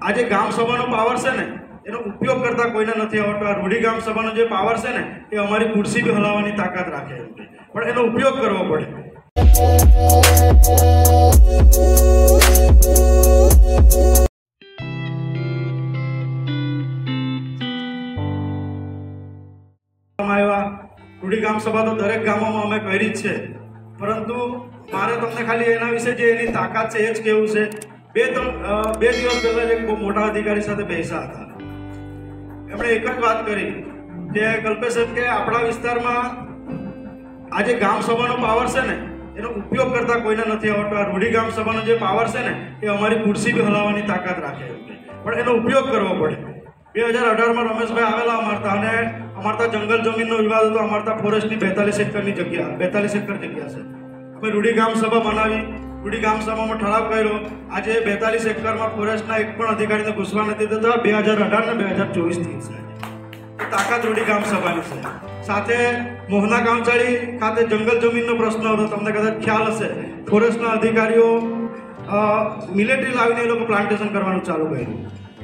આજે ગામ સભાનો પાવર છે ને એનો ઉપયોગ કરતા કોઈને નથી આવડતો। આ રૂઢી ગામ સભાનો જે પાવર છે ને એ અમારી ખુરશી બી હલાવવાની તાકાત રાખે, પણ એનો ઉપયોગ કરવો પડે। રૂઢી ગામ સભા તો દરેક ગામોમાં અમે કરી જ છે, પરંતુ મારે તમને ખાલી એના વિશે જે એની તાકાત છે એ જ કહેવું છે। બે દિવસ પહેલા એક બહુ મોટા અધિકારી સાથે બેસ્યા હતા। એમણે એક જ વાત કરી કે કલ્પેશ કે આપણા વિસ્તારમાં આજે ગામ સભાનો પાવર છે ને એનો ઉપયોગ કરતા કોઈને નથી આવડતો। આ રૂઢી ગામ સભાનો જે પાવર છે ને એ અમારી ખુરશી બી હલાવવાની તાકાત રાખે, પણ એનો ઉપયોગ કરવો પડે। 2018માં રમેશભાઈ આવેલા અમારતા, અને અમારતા જંગલ જમીનનો વિવાદ હતો। અમારતા ફોરેસ્ટની 42 એકરની જગ્યા 42 એકર જગ્યા છે। અમે રૂઢી ગામ સભા બનાવી, રૂઢી ગામ સભામાં ઠરાવ કર્યો। આજે 42 એકરમાં ફોરેસ્ટના એક પણ અધિકારીને ઘૂસવા નથી દેતા। 2018 ને 2024 થી તાકાત રૂઢી ગામ સભાની છે। સાથે મોહના ગામચાળી ખાતે જંગલ જમીનનો પ્રશ્ન હતો, તમને કદાચ ખ્યાલ હશે। ફોરેસ્ટના અધિકારીઓ મિલિટરી લાવીને એ લોકો પ્લાન્ટેશન કરવાનું ચાલુ કર્યું।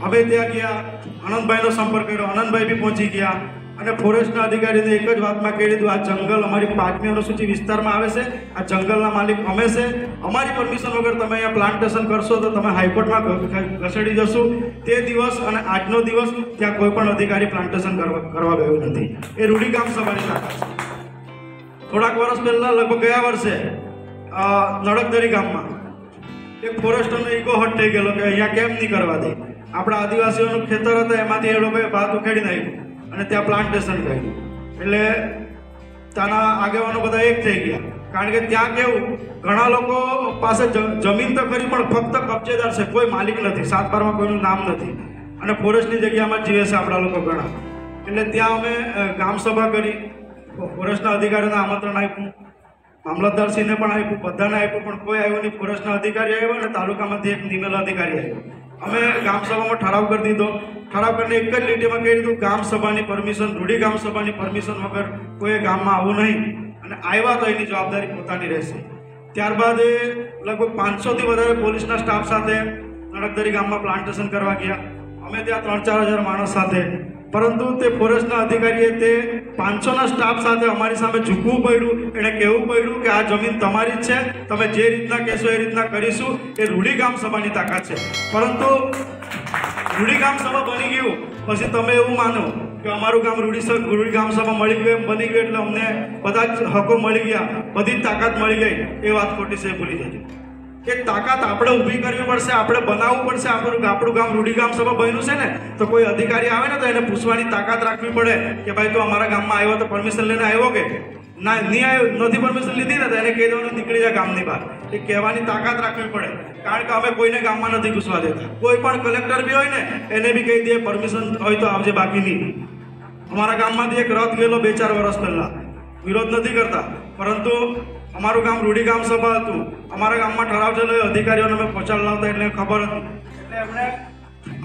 અમે ત્યાં ગયા, આનંદભાઈનો સંપર્ક કર્યો, આનંદભાઈ બી પહોંચી ગયા, અને ફોરેસ્ટના અધિકારીને એક જ વાતમાં કહી દીધું, આ જંગલ અમારી 5મી અનુસૂચિ વિસ્તારમાં આવે છે, આ જંગલના માલિક અમે છે, અમારી પરમિશન વગર તમે અહીંયા પ્લાન્ટેશન કરશો તો તમે હાઈકોર્ટમાં ઘસેડી જશું। તે દિવસ અને આજનો દિવસ ત્યાં કોઈ પણ અધિકારી પ્લાન્ટેશન કરવા ગયું નથી। એ રૂઢી ગામ સભાની તાકાત છે। થોડાક વર્ષ પહેલા, લગભગ ગયા વર્ષે નડકદરી ગામમાં એક ફોરેસ્ટરનો ઈગો હટ થઈ ગયેલો કે અહીંયા કેમ નહીં કરવા દે। આપણા આદિવાસીઓનું ખેતર હતા, એમાંથી એ લોકોએ ભાત ઉખેડી નાખ્યું અને ત્યાં પ્લાન્ટેશન કર્યું। એટલે ત્યાંના આગેવાનો બધા એક થઈ ગયા, કારણ કે ત્યાં કેવું, ઘણા લોકો પાસે જમીન તો ખરી પણ ફક્ત કબજેદાર છે, કોઈ માલિક નથી, 7/12માં કોઈનું નામ નથી, અને ફોરેસ્ટની જગ્યામાં જીવે છે આપણા લોકો ઘણા। એટલે ત્યાં અમે ગામ સભા કરી, ફોરેસ્ટના અધિકારીઓને આમંત્રણ આપ્યું, મામલતદારશ્રીને પણ આપ્યું, બધાને આપ્યું, પણ કોઈ આવ્યું નહીં। ફોરેસ્ટના અધિકારી આવ્યો અને તાલુકામાંથી એક નિમેલ અધિકારી આવ્યો। અમે ગામ સભામાં ઠરાવ કરી દીધો। ઠરાવ કરીને એક જ લીટીમાં કહી દીધું, ગામ સભાની પરમિશન, રૂઢી ગામ સભાની પરમિશન વગર કોઈ ગામમાં આવવું નહીં, અને આવ્યા તો એની જવાબદારી પોતાની રહેશે। ત્યારબાદ લગભગ 500થી વધારે પોલીસના સ્ટાફ સાથે નડકદરી ગામમાં પ્લાન્ટેશન કરવા ગયા। અમે ત્યાં 3-4 હજાર માણસ સાથે, પરંતુ તે ફોરેસ્ટના અધિકારીએ તે 500ના સ્ટાફ સાથે અમારી સામે ઝૂકવું પડ્યું। એણે કહેવું પડ્યું કે આ જમીન તમારી જ છે, તમે જે રીતના કહેશો એ રીતના કરીશું। એ રૂઢી ગામ સભાની તાકાત છે। પરંતુ રૂઢી ગામ સભા બની ગયું પછી તમે એવું માનો કે અમારું ગામ રૂઢી ગામ સભા મળી ગયું, એમ બની ગયું એટલે અમને બધા જ હકો મળી ગયા, બધી જ તાકાત મળી ગઈ, એ વાત ખોટી છે, ભૂલી જજો। કે તાકાત આપણે ઊભી કરવી પડશે, આપણે બનાવવું પડશે। આપણું ગામ રૂઢી ગામ સભા બન્યું છે ને, તો કોઈ અધિકારી આવે ને તો એને પૂછવાની તાકાત રાખવી પડે કે ભાઈ તું અમારા ગામમાં આવ્યો તો પરમિશન લઈને આવ્યો કે ના, નહીં આવ્યો, નથી પરમિશન લીધી ને તો એને કહી દેવાનું નીકળી જાય ગામની બહાર। એ કહેવાની તાકાત રાખવી પડે, કારણ કે અમે કોઈને ગામમાં નથી ઘૂસવા દેતા। કોઈ પણ કલેક્ટર બી હોય ને એને બી કહી દે પરમિશન હોય તો આવજે, બાકી નહીં। અમારા ગામમાંથી એક રથ ગયેલો 2-4 વર્ષ પહેલા, વિરોધ નથી કરતા, પરંતુ અમારું ગામ રૂઢી ગામ સભા હતું, અમારા ગામમાં ઠરાવ થયેલો, અધિકારીઓને અમે પહોંચાડ લાવતા એટલે ખબર હતી, એટલે એમણે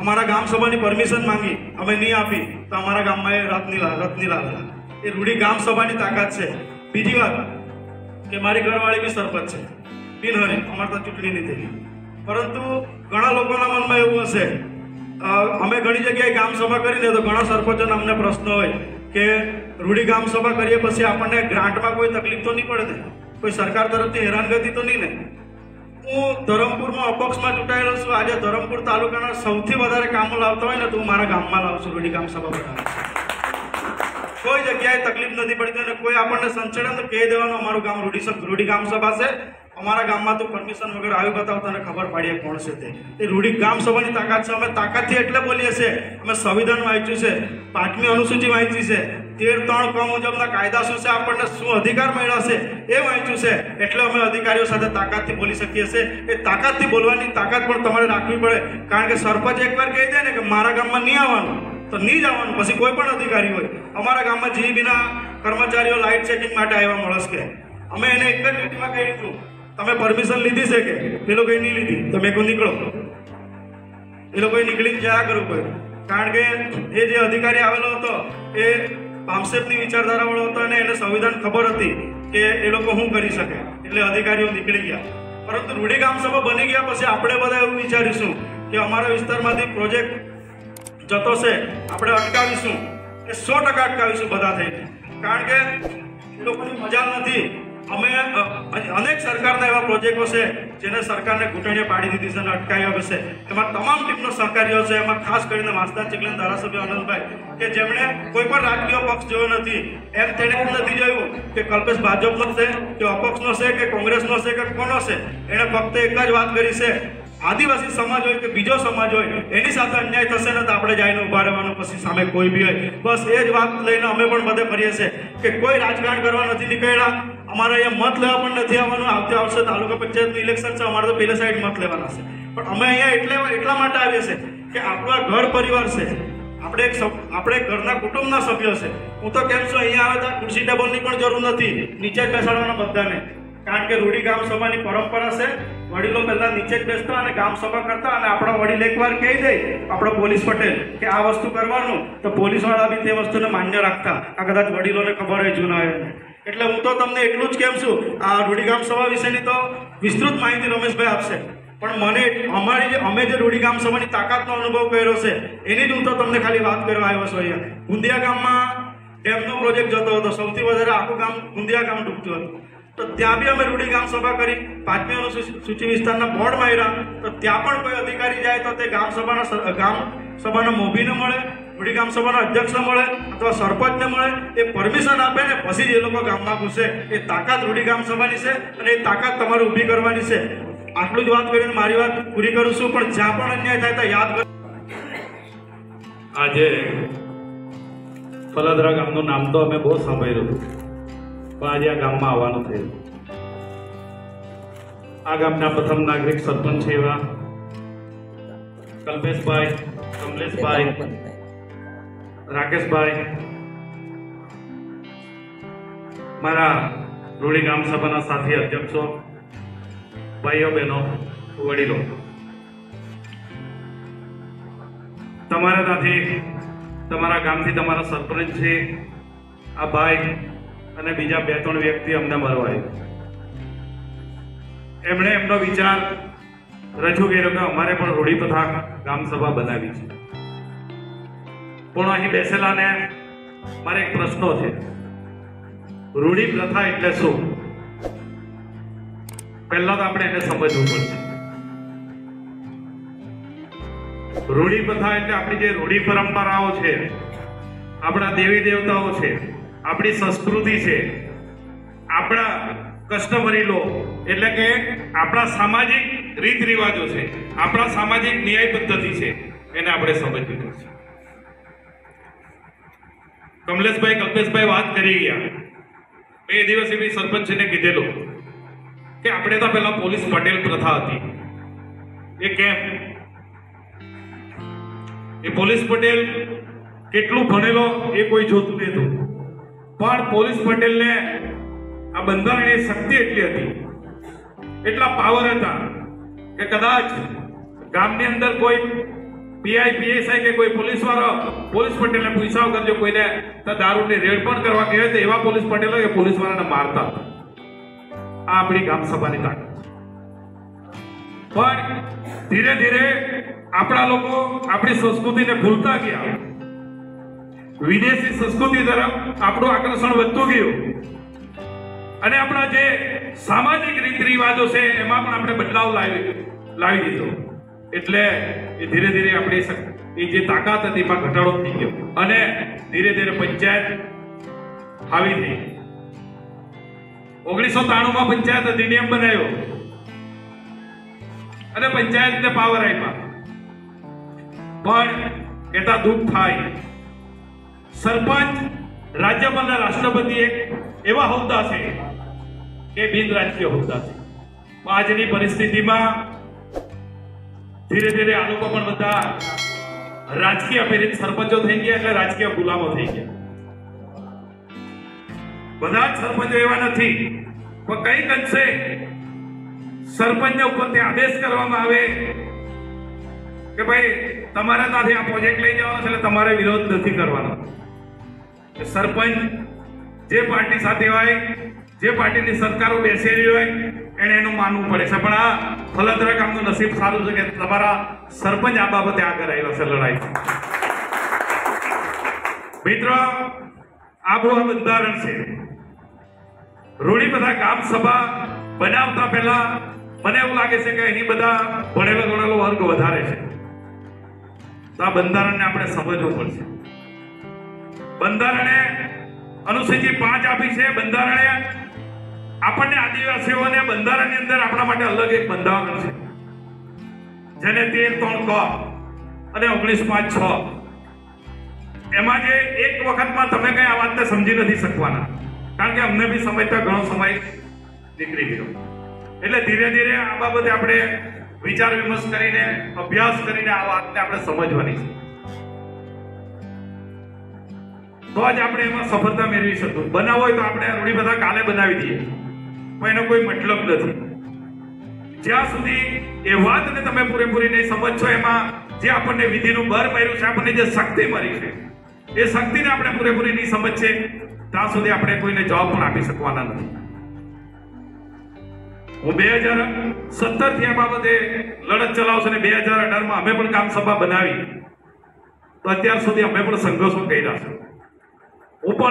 અમારા ગામ સભાની પરમિશન માંગી, અમે નહીં આપી તો અમારા ગામમાં એ રથ નહીં લાવેલા। એ રૂઢી ગામ સભાની તાકાત છે। બીજી વાત કે મારી ઘરવાળી બી સરપંચ છે, બિનહરી, અમારે તો ચૂંટણી નહીં થઈ, પરંતુ ઘણા લોકોના મનમાં એવું હશે, અમે ઘણી જગ્યાએ ગામ સભા કરીને તો ઘણા સરપંચોના અમને પ્રશ્ન હોય કે રૂઢી ગામ સભા કરીએ પછી આપણને ગ્રાન્ટમાં કોઈ તકલીફ તો નહીં પડે ને, કોઈ સરકાર તરફથી હેરાનગતિ તો નહીં ને। હું ધરમપુરમાં અપક્ષમાં ચૂંટાયેલો છું। આજે ધરમપુર તાલુકાના સૌથી વધારે કામો લાવતા હોય ને તો હું મારા ગામમાં લાવું છું, રૂઢી ગામ સભા બનાવું। કોઈ જગ્યાએ તકલીફ નથી પડતી, અને કોઈ આપણને સંચેડે તો કહી દેવાનું અમારું ગામ રૂઢી ગામ સભા છે, અમારા ગામમાં તો પરમિશન વગર આવી બતાવ, તને ખબર પાડીએ કોણ છે તે। એ રૂઢી ગામ સભાની તાકાત છે। અમે તાકાતથી એટલે બોલીએ છીએ, અમે સંવિધાન વાંચ્યું છે, 5મી અનુસૂચિ વાંચી છે, 13(3) મુજબના કાયદા શું છે, આપણને શું અધિકાર મળ્યા છે એ વાંચ્યું છે, એટલે અમે અધિકારીઓ સાથે તાકાતથી બોલી શકીએ છીએ। એ તાકાતથી બોલવાની તાકાત પણ તમારે રાખવી પડે, કારણ કે સરપંચ એકવાર કહી દે ને કે મારા ગામમાં નહીં આવવાનું તો નહીં જ આવવાનું, પછી કોઈ પણ અધિકારી હોય। અમારા ગામમાં જીબીના કર્મચારીઓ લાઇટ ચેકિંગ માટે આવ્યા મળસ કે, અમે એને એક જ લીટીમાં કહી દીધું, તમે પરમિશન લીધી છે કે? એ લોકોએ નહીં લીધી, તો મેં કોઈ નીકળો, એ લોકોએ નીકળીને જયા કરવું પડ્યું, કારણ કે એ જે અધિકારી આવેલો હતો એ પામસેપની વિચારધારાવાળો હતો, અને એને સંવિધાન ખબર હતી કે એ લોકો શું કરી શકે, એટલે અધિકારીઓ નીકળી ગયા। પરંતુ રૂઢી ગામ સભા બની ગયા પછી આપણે બધા એવું વિચારીશું કે અમારા વિસ્તારમાંથી પ્રોજેક્ટ જતો છે આપણે અટકાવીશું, એ 100% અટકાવીશું બધા થઈને, કારણ કે એ લોકોની મજા નથી. અમે અનેક સરકારના એવા પ્રોજેક્ટો છે જેને સરકારને ઘૂંટણીએ પાડી દીધી છે અને અટકાવ્યા છે. એમાં તમામ ટીમનો સહકાર્યો છે. એમાં ખાસ કરીને વાંસદા ચીખલીના ધારાસભ્ય અનંતભાઈ કે જેમણે કોઈ પણ રાજકીય પક્ષ જોયો નથી. તેણે એમ નથી જોયું કે કલ્પેશ ભાજપનો છે કે અપક્ષનો છે કે કોંગ્રેસનો છે કે કોનો છે. એણે ફક્ત એક જ વાત કરી છે, આદિવાસી સમાજ હોય કે બીજો સમાજ હોય એની સાથે અન્યાય થશે ને તો આપણે જઈને ઉભા રહેવાનું, પછી સામે કોઈ બી હોય. બસ એ જ વાત લઈને અમે પણ બધે ફરીએ છીએ કે કોઈ રાજકારણ કરવા નથી નીકળ્યા. અમારે અહીંયા મત લેવા પણ નથી આવવાનું. આવતા વર્ષે તાલુકા પંચાયતનું ઇલેક્શન છે, અમારે તો પેલી સાઈડ મત લેવાના છે. પણ અમે અહીંયા એટલા માટે આવીએ છીએ કે આપણો આ ઘર પરિવાર છે, આપણે ઘરના કુટુંબના સભ્યો છે. હું તો કેમ છું, અહીંયા આવે તો ખુરશી ટેબલની પણ જરૂર નથી, નીચે જ બેસાડવાના બધાને. કારણ કે રૂડી ગામ સભાની પરંપરા છે. વડીલો પહેલા નીચે જ બેસતા અને ગામ સભા કરતા, અને આપણા વડીલ એકવાર કહી દે આપણો પોલીસ પટેલ કે આ વસ્તુ કરવાનું, તો પોલીસવાળા બી તે વસ્તુને માન્ય રાખતા. આ કદાચ વડીલોને ખબર હોય જૂના હોય. એટલે હું તો તમને એટલું જ કેમ છું, આ રૂડી ગામ સભા વિશેની તો વિસ્તૃત માહિતી રમેશભાઈ આપશે, પણ અમે જે રૂડી ગામ સભાની તાકાતનો અનુભવ કર્યો છે એની જ હું તો તમને ખાલી વાત કરવા આવ્યો છું. અહીંયા ગુંદિયા ગામમાં ડેમનો પ્રોજેક્ટ જતો હતો, સૌથી વધારે આખું ગામ ગુંદિયા ગામ ડૂબતું હતું. તો ત્યાં બી અમે રૂડી ગામ સભા કરી, 5મી અનુસૂચિ વિસ્તારના બોર્ડ માર્યા. તો ત્યાં પણ કોઈ અધિકારી જાય તો તે ગામ સભાના મોભીને મળે, રૂડી ગામ સભાના અધ્યક્ષને મળે અથવા સરપંચને મળે, એ પરમિશન આપે ને પછી જ એ લોકો ગામમાં ઘૂસે. એ તાકાત રૂડી ગામ સભાની છે અને એ તાકાત તમારે ઊભી કરવાની છે. આટલું જ વાત કરીને મારી વાત પૂરી કરું છું, પણ જ્યાં પણ અન્યાય થાય તો યાદ કરો. આજે ફલદરા ગામનું નામ તો અમે બહુ સાંભળ્યું હતું, પણ આજે આ ગામમાં આવવાનું થયું. આ ગામના પ્રથમ નાગરિક સરપંચ છે એવા કલ્પેશભાઈ, કમલેશભાઈ, રાકેશભાઈ, મારા રૂડી ગામ સભાના સાથી અધ્યક્ષો, ભાઈઓ બહેનો, વડીલો, તમારા ત્યાંથી તમારા ગામથી તમારા સરપંચ છે આ ભાઈ અને બીજા 2-3 વ્યક્તિ અમને મળવા આવ્યા. એમણે એમનો વિચાર રજૂ કર્યો કે અમારે પણ રૂડી પ્રથા ગામ સભા બનાવી છે. પણ અહીં બેસેલાને મારે એક પ્રશ્નો છે, રૂડી પ્રથા એટલે શું? પહેલા તો આપણે એને સમજવું પડશે. રૂડી પ્રથા એટલે આપણી જે રૂઢિ પરંપરાઓ છે, આપણા દેવી દેવતાઓ છે, આપણી સંસ્કૃતિ છે, આપણા કસ્ટમરી લો એટલે કે આપણા સામાજિક રીત રિવાજો છે, આપણા સામાજિક ન્યાય પદ્ધતિ છે, એને આપણે સમજવી પડશે. કમલેશભાઈ, કલ્પેશભાઈ વાત કરી ગયા. 2 દિવસ એવી સરપંચને કીધેલું કે આપણે તો પેલા પોલીસ પટેલ પ્રથા હતી. એ કેમ? એ પોલીસ પટેલ કેટલું ભણેલો એ કોઈ જોતું નહોતું, પણ પોલીસ પટેલને આ બંધારણીય શક્તિ એટલી હતી, એટલા પાવર હતા કે કદાચ ગામની અંદર કોઈ પીઆઈ, પીએસઆઈ કે કોઈ પોલીસવાળો પોલીસ પટેલને પૂછાવ કરજો, કોઈને દારૂની રેડ પણ કરવા કહે તો એવા પોલીસ પટેલો કે પોલીસવાળાને મારતા. આ આપણી ગામ સભાની તાકાત. પણ ધીરે ધીરે આપણા લોકો આપણી સંસ્કૃતિને ભૂલતા ગયા, વિદેશી સંસ્કૃતિ તરફ આપણું આકર્ષણ વધતું ગયું અને આપણા જે સામાજિક રીત રિવાજો છે એમાં પણ આપણે બદલાવ લાવી દીધો. એટલે એ ધીરે ધીરે આપણી એ જે તાકાત હતી એમાં ઘટાડો થઈ ગયો અને ધીરે ધીરે પંચાયત આવી થઈ. 1993માં પંચાયત અધિનિયમ બનાવ્યો અને પંચાયતને પાવર આપ્યા. પણ કહેતા દુઃખ થાય, સરપંચ, રાજ્યપાલ અને રાષ્ટ્રપતિ એક એવા હોદ્દા છે કે બિન રાજકીય હોદ્દા છે. આજની પરિસ્થિતિમાં ધીરે ધીરે આ લોકો પણ બધા રાજકીય પ્રેરિત સરપંચો થઈ ગયા, એટલે રાજકીય ગુલામો થઈ ગયા. બધા જ સરપંચો એવા નથી, પણ કઈક અંશે સરપંચ ઉપરથી આદેશ કરવામાં આવે કે ભાઈ તમારે ત્યાંથી આ પ્રોજેક્ટ લઈ જવાનો છે એટલે તમારે વિરોધ નથી કરવાનો. સરપંચ જે પાર્ટી સાથે હોય, જે પાર્ટીની સરકારો બેસેલી હોય એને એનું માનવું પડે છે. પણ આ ફલદરા ગામનું નસીબ સારું છે કે તમારા સરપંચ આ બાબતે આગળ આવ્યા છે લડાઈ. મિત્રો, આબોહવા બંધારણ છે. રૂડી બધા ગામ સભા બનાવતા પહેલા મને એવું લાગે છે કે અહીં બધા ભણેલો ગણેલો વર્ગ વધારે છે. તો આ બંધારણને આપણે સમજવું પડશે. બંધારણે અનુસૂચિ 5 આપી છે. બંધારણે આપણને આદિવાસીઓને બંધારણની અંદર આપણા માટે અલગ એક બંધારણ છે, જેને 13(3) ક અને 19(5)(6 એમાં જે એક વખતમાં તમે કઈ આ વાતને સમજી નથી શકવાના, કારણ કે અમને બી સમજતા ઘણો સમય નીકળી ગયો. એટલે ધીરે ધીરે આ બાબતે આપણે વિચાર વિમર્શ કરીને અભ્યાસ કરીને આ વાતને આપણે સમજવાની છે, તો જ આપણે એમાં સફળતા મેળવી શકીશું. બનાવો હોય તો આપણે રૂડી બધા કાલે બનાવી દઈએ, પણ એનો કોઈ મતલબ નથી. જ્યાં સુધી એ વાતને તમે પૂરેપૂરી નહીં સમજશો, એમાં જે આપણને વિધિનું બળ મળ્યું છે, આપણને જે શક્તિ મળી છે, એ શક્તિને આપણે પૂરેપૂરી નહીં સમજશે ત્યાં સુધી આપણે કોઈને જવાબ પણ આપી શકવાના નથી. હું 2017 થી આ બાબતે લડત ચલાવશું અને 2018 અમે પણ કામ સભા બનાવી, તો અત્યાર સુધી અમે પણ સંઘર્ષો કર્યા છે. હું પણ